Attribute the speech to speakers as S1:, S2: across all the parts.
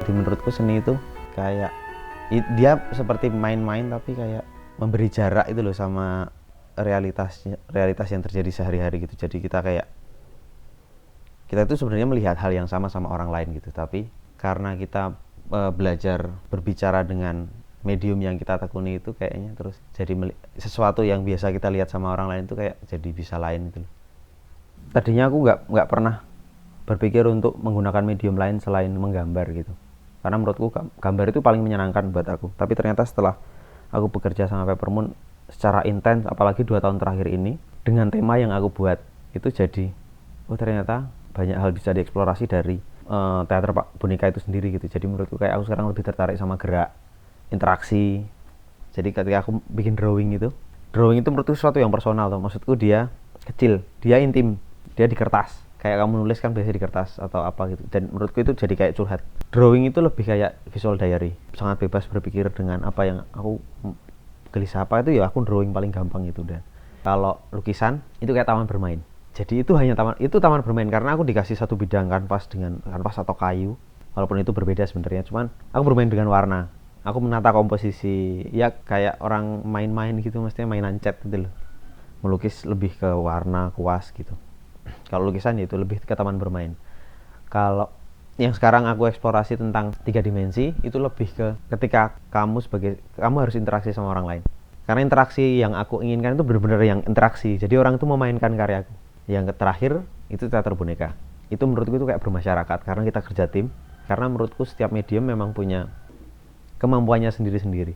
S1: Jadi menurutku seni itu kayak dia seperti main-main tapi kayak memberi jarak itu loh sama realitas yang terjadi sehari-hari gitu. Jadi kita itu sebenarnya melihat hal yang sama orang lain gitu, tapi karena kita belajar berbicara dengan medium yang kita tekuni itu kayaknya terus jadi sesuatu yang biasa kita lihat sama orang lain itu kayak jadi bisa lain gitu. Tadinya aku nggak pernah berpikir untuk menggunakan medium lain selain menggambar gitu, karena menurutku gambar itu paling menyenangkan buat aku. Tapi ternyata setelah aku bekerja sama Peppermoon secara intens, apalagi 2 tahun terakhir ini dengan tema yang aku buat, itu jadi ternyata banyak hal bisa dieksplorasi dari teater boneka itu sendiri gitu. Jadi menurutku kayak aku sekarang lebih tertarik sama gerak, interaksi. Jadi ketika aku bikin drawing itu menurutku sesuatu yang personal tuh. Maksudku dia kecil, dia intim, dia di kertas. Kayak kamu nulis kan biasanya di kertas atau apa gitu. Dan menurutku itu jadi kayak curhat. Drawing itu lebih kayak visual diary. Sangat bebas berpikir dengan apa yang aku gelisah apa itu ya aku drawing paling gampang itu. Dan kalau lukisan itu kayak taman bermain. Jadi itu hanya taman bermain karena aku dikasih satu bidang kanvas atau kayu. Walaupun itu berbeda sebenarnya, cuman aku bermain dengan warna. Aku menata komposisi ya kayak orang main-main gitu, mestinya mainan cat gitu loh. Melukis lebih ke warna, kuas gitu. Kalau lukisan ya itu lebih ke taman bermain. Kalau yang sekarang aku eksplorasi tentang 3 dimensi itu lebih ke ketika kamu harus interaksi sama orang lain. Karena interaksi yang aku inginkan itu benar-benar yang interaksi. Jadi orang itu memainkan karyaku. Yang terakhir itu teater boneka. Itu menurutku itu kayak bermasyarakat karena kita kerja tim. Karena menurutku setiap medium memang punya kemampuannya sendiri-sendiri.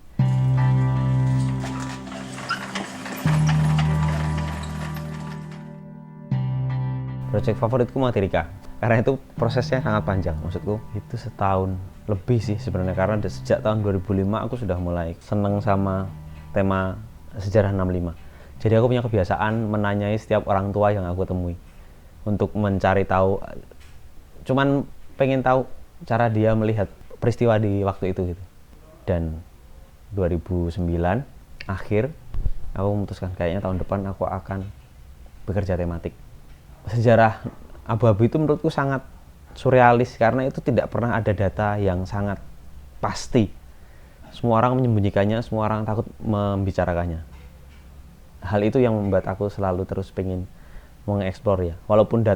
S1: Project favoritku Materika. Karena itu prosesnya sangat panjang. Maksudku itu setahun lebih sih sebenarnya, karena sejak tahun 2005 aku sudah mulai seneng sama tema sejarah 65. Jadi aku punya kebiasaan menanyai setiap orang tua yang aku temui untuk mencari tahu, cuman pengen tahu cara dia melihat peristiwa di waktu itu gitu. Dan 2009 akhir aku memutuskan kayaknya tahun depan aku akan bekerja tematik. Sejarah abu-abu itu menurutku sangat surrealis karena itu tidak pernah ada data yang sangat pasti. Semua orang menyembunyikannya, semua orang takut membicarakannya. Hal itu yang membuat aku selalu terus pengen mengeksplor ya. Walaupun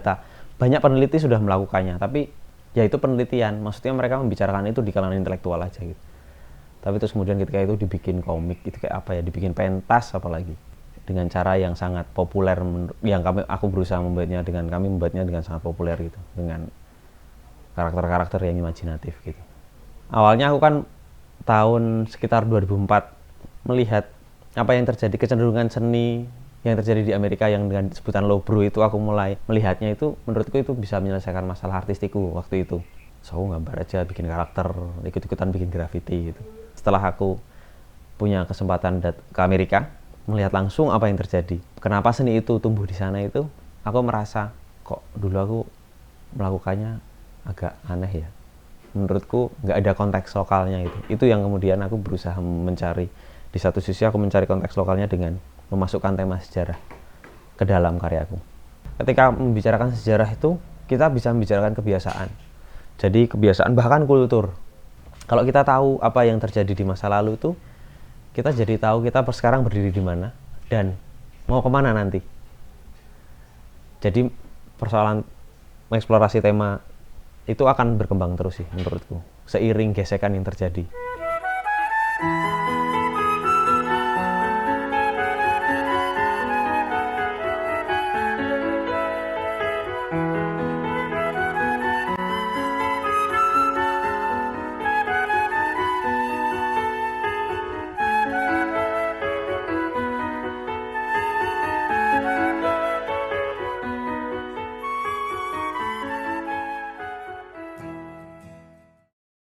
S1: banyak peneliti sudah melakukannya, tapi ya itu penelitian. Maksudnya mereka membicarakan itu di kalangan intelektual aja gitu. Tapi terus kemudian ketika itu dibikin komik, itu kayak apa ya, dibikin pentas apalagi. Dengan cara yang sangat populer, aku berusaha kami membuatnya dengan sangat populer gitu. Dengan karakter-karakter yang imajinatif gitu. Awalnya aku kan tahun sekitar 2004 melihat apa yang terjadi, kecenderungan seni yang terjadi di Amerika yang dengan sebutan lowbrow itu, aku mulai melihatnya itu menurutku itu bisa menyelesaikan masalah artistiku waktu itu. So aku gambar aja, bikin karakter, ikut-ikutan bikin graffiti gitu. Setelah aku punya kesempatan ke Amerika, melihat langsung apa yang terjadi, kenapa seni itu tumbuh di sana, itu aku merasa kok dulu aku melakukannya agak aneh ya. Menurutku nggak ada konteks lokalnya itu yang kemudian aku berusaha mencari. Di satu sisi aku mencari konteks lokalnya dengan memasukkan tema sejarah ke dalam karyaku. Ketika membicarakan sejarah itu, kita bisa membicarakan kebiasaan. Jadi kebiasaan bahkan kultur. Kalau kita tahu apa yang terjadi di masa lalu itu, kita jadi tahu kita sekarang berdiri di mana dan mau kemana nanti. Jadi persoalan mengeksplorasi tema itu akan berkembang terus sih menurutku, seiring gesekan yang terjadi.